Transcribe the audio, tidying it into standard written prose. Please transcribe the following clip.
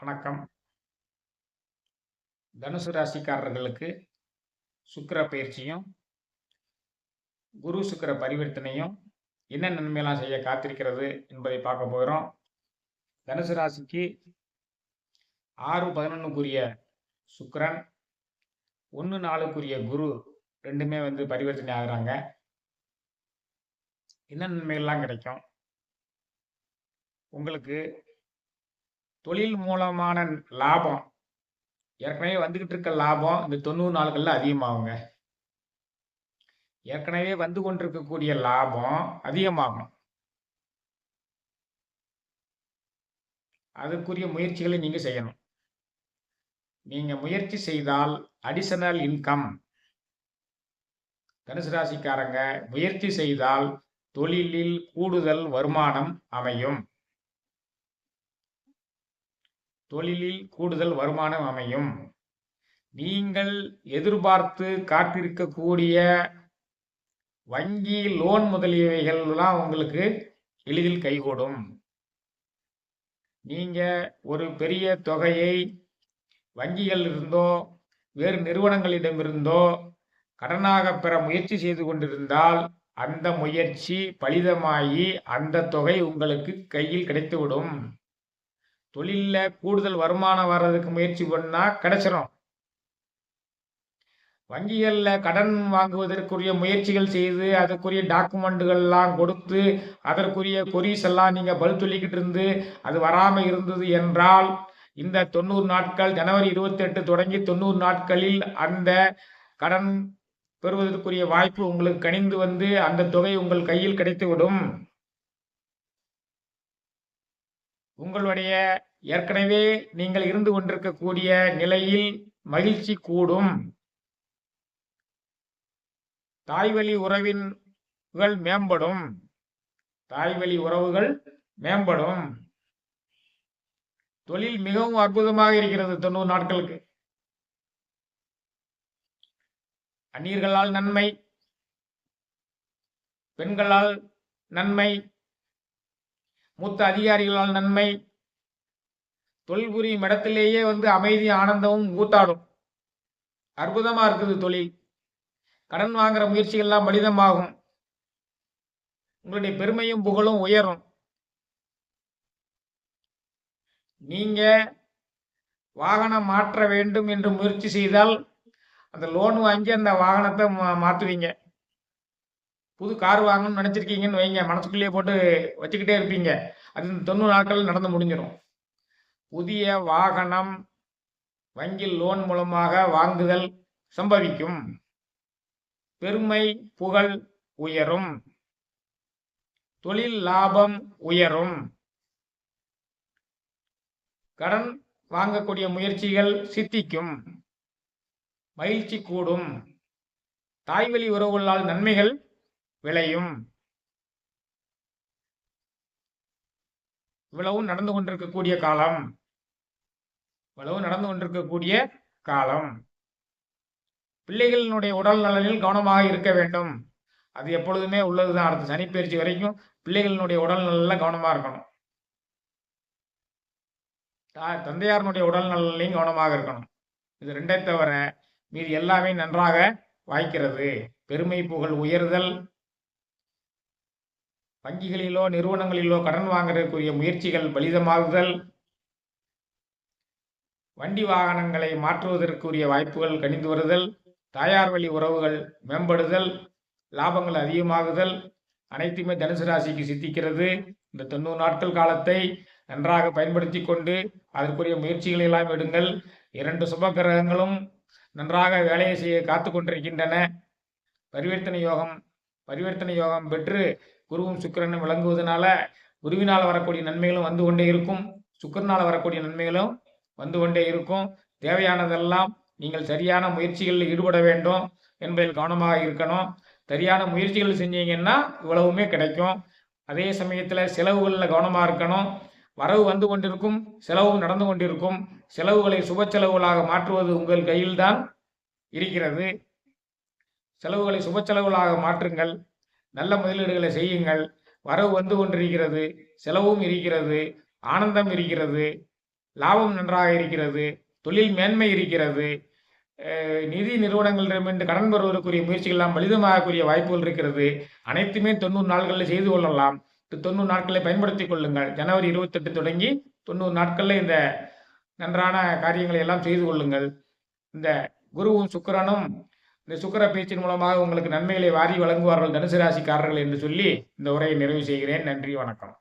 வணக்கம். தனுசு ராசிக்காரர்களுக்கு சுக்கிர பயிற்சியும், குரு சுக்கிர பரிவர்த்தனையும் என்ன நன்மையெல்லாம் செய்ய காத்திருக்கிறது என்பதை பார்க்க போகிறோம். தனுசு ராசிக்கு 6-11க்குரிய சுக்கிரன், 1-4க்குரிய குரு ரெண்டுமே பரிவர்த்தனை ஆகுறாங்க. என்ன நன்மைகள்லாம் கிடைக்கும்? உங்களுக்கு தொழில் மூலமான லாபம் ஏற்கனவே வந்துகிட்டு இருக்க லாபம் இந்த 90 நாட்கள்ல அதிகமாகுங்க. ஏற்கனவே வந்து கொண்டிருக்கக்கூடிய லாபம் அதிகமாகும். அதுக்குரிய முயற்சிகளை நீங்க செய்யணும். நீங்க முயற்சி செய்தால் அடிஷனல் இன்கம். தனுசு ராசிக்காரங்க முயற்சி செய்தால் தொழிலில் கூடுதல் வருமானம் அமையும். தொழிலில் கூடுதல் வருமானம் அமையும். நீங்கள் எதிர்பார்த்து காத்திருக்கக்கூடிய வங்கி லோன் முதலியவைகள் எல்லாம் உங்களுக்கு எளிதில் கைகூடும். நீங்க ஒரு பெரிய தொகையை வங்கிகள் இருந்தோ வேறு நிறுவனங்களிடமிருந்தோ கடனாக பெற முயற்சி செய்து கொண்டிருந்தால் அந்த முயற்சி பலிதமாகி அந்த தொகை உங்களுக்கு கையில் கிடைத்துவிடும். தொழில்ல கூடுதல் வருமானம் வர்றதுக்கு முயற்சி பண்ணா கிடைச்சிடும். வங்கிகள்ல கடன் வாங்குவதற்குரிய முயற்சிகள் செய்து அதற்குரிய டாக்குமெண்ட்டுகள் எல்லாம் கொடுத்து அதற்குரிய கொரீஸ் எல்லாம் நீங்க பதில் சொல்லிக்கிட்டு இருந்து அது வராம இருந்தது என்றால் இந்த 90 நாட்கள் ஜனவரி 28 தொடங்கி 90 நாட்களில் அந்த கடன் பெறுவதற்குரிய வாய்ப்பு உங்களுக்கு கனிந்து அந்த தொகை உங்கள் கையில் கிடைத்துவிடும். உங்களுடைய ஏற்கனவே நீங்கள் இருந்து கொண்டிருக்கக்கூடிய நிலையில் மகிழ்ச்சி கூடும். தாய்வழி உறவுகள் மேம்படும். தாய்வழி உறவுகள் மேம்படும். தொழில் மிகவும் அற்புதமாக இருக்கிறது 90 நாட்களுக்கு. அந்நியர்களால் நன்மை, பெண்களால் நன்மை, மூத்த அதிகாரிகளால் நன்மை, தொழில் புரியும் இடத்திலேயே அமைதி ஆனந்தமும் கூத்தாடும். அற்புதமா இருக்குது தொழில். கடன் வாங்குற முயற்சிகள்லாம் பலிதமாகும். உங்களுடைய பெருமையும் புகழும் உயரும். நீங்க வாகனம் மாற்ற வேண்டும் என்று முயற்சி செய்தால் அந்த லோன் வாங்கி அந்த வாகனத்தை மாற்றுவீங்க. புது கார் வாங்கணும்னு நினைச்சிருக்கீங்கன்னு வைங்க, மனசுக்குள்ளேயே போட்டு வச்சுக்கிட்டே இருப்பீங்க. அது 90 நாட்கள் நடந்து முடிஞ்சிடும். புதிய வாகனம் வங்கி லோன் மூலமாக வாங்குதல் சம்பவிக்கும். பெருமை புகழ் உயரும். தொழில் லாபம் உயரும். கடன் வாங்கக்கூடிய முயற்சிகள் சித்திக்கும். மகிழ்ச்சி கூடும். தாய்வழி உறவுகளால் நன்மைகள் விளையும். இவ்வளவு நடந்து கொண்டிருக்கக்கூடிய காலம். பிள்ளைகளினுடைய உடல் நலனில் கவனமாக இருக்க வேண்டும். அது எப்பொழுதுமே உள்ளதுதான். அடுத்த சனிப்பெயர்ச்சி வரைக்கும் பிள்ளைகளினுடைய உடல் நலனில் கவனமா இருக்கணும். தந்தையாரனுடைய உடல் நலனிலையும் கவனமாக இருக்கணும். இது ரெண்டை தவிர மீது எல்லாமே நன்றாக வாய்க்கிறது. பெருமை புகழ் உயர்தல், வங்கிகளிலோ நிறுவனங்களிலோ கடன் வாங்குறதுக்குரிய முயற்சிகள் பலிதமாகுதல், வண்டி வாகனங்களை மாற்றுவதற்குரிய வாய்ப்புகள் கனிந்து வருதல், தாயார் வழி உறவுகள் மேம்படுதல், லாபங்கள் அதிகமாகுதல் அனைத்துமே தனுசு ராசிக்கு சித்திக்கிறது. இந்த 90 நாட்கள் காலத்தை நன்றாக பயன்படுத்தி கொண்டு அதற்குரிய முயற்சிகளை எல்லாம் எடுங்கள். 2 சுப கிரகங்களும் நன்றாக வேலையை செய்ய காத்து கொண்டிருக்கின்றன. பரிவர்த்தனை யோகம் பெற்று குருவும் சுக்கிரனும் விளங்குவதனால குருவினால் வரக்கூடிய நன்மைகளும் வந்து கொண்டே இருக்கும். சுக்கிரனால் வரக்கூடிய நன்மைகளும் வந்து கொண்டே இருக்கும். தேவையானதெல்லாம் நீங்கள் சரியான முயற்சிகளில் ஈடுபட வேண்டும் என்பதில் கவனமாக இருக்கணும். சரியான முயற்சிகள் செஞ்சீங்கன்னா இவ்வளவுமே கிடைக்கும். அதே சமயத்தில் செலவுகளில் கவனமாக இருக்கணும். வரவு வந்து கொண்டிருக்கும், செலவும் நடந்து கொண்டிருக்கும். செலவுகளை சுப செலவுகளாக மாற்றுவது உங்கள் கையில்தான் இருக்கிறது. செலவுகளை சுப செலவுகளாக மாற்றுங்கள். நல்ல முதலீடுகளை செய்யுங்கள். வரவு வந்து கொண்டிருக்கிறது, செலவும் இருக்கிறது, ஆனந்தம் இருக்கிறது. லாபம் நன்றாக இருக்கிறது, தொழில் மேன்மை இருக்கிறது, நிதி நிறுவனங்களிடமிருந்து கடன் பெறுவதற்குரிய முயற்சிகள் எல்லாம் பலிதமாகக்கூடிய வாய்ப்புகள் இருக்கிறது. அனைத்துமே 90 நாட்களில் செய்து கொள்ளலாம். 90 நாட்களை பயன்படுத்திக் கொள்ளுங்கள். ஜனவரி 28 தொடங்கி 90 நாட்கள்ல இந்த நன்றான காரியங்களை எல்லாம் செய்து கொள்ளுங்கள். இந்த குருவும் சுக்கிரனும் இந்த சுக்கிர பேச்சின் மூலமாக உங்களுக்கு நன்மைகளை வாரி வழங்குவார்கள் தனுசு ராசிக்காரர்கள் என்று சொல்லி இந்த உரையை நிறைவு செய்கிறேன். நன்றி, வணக்கம்.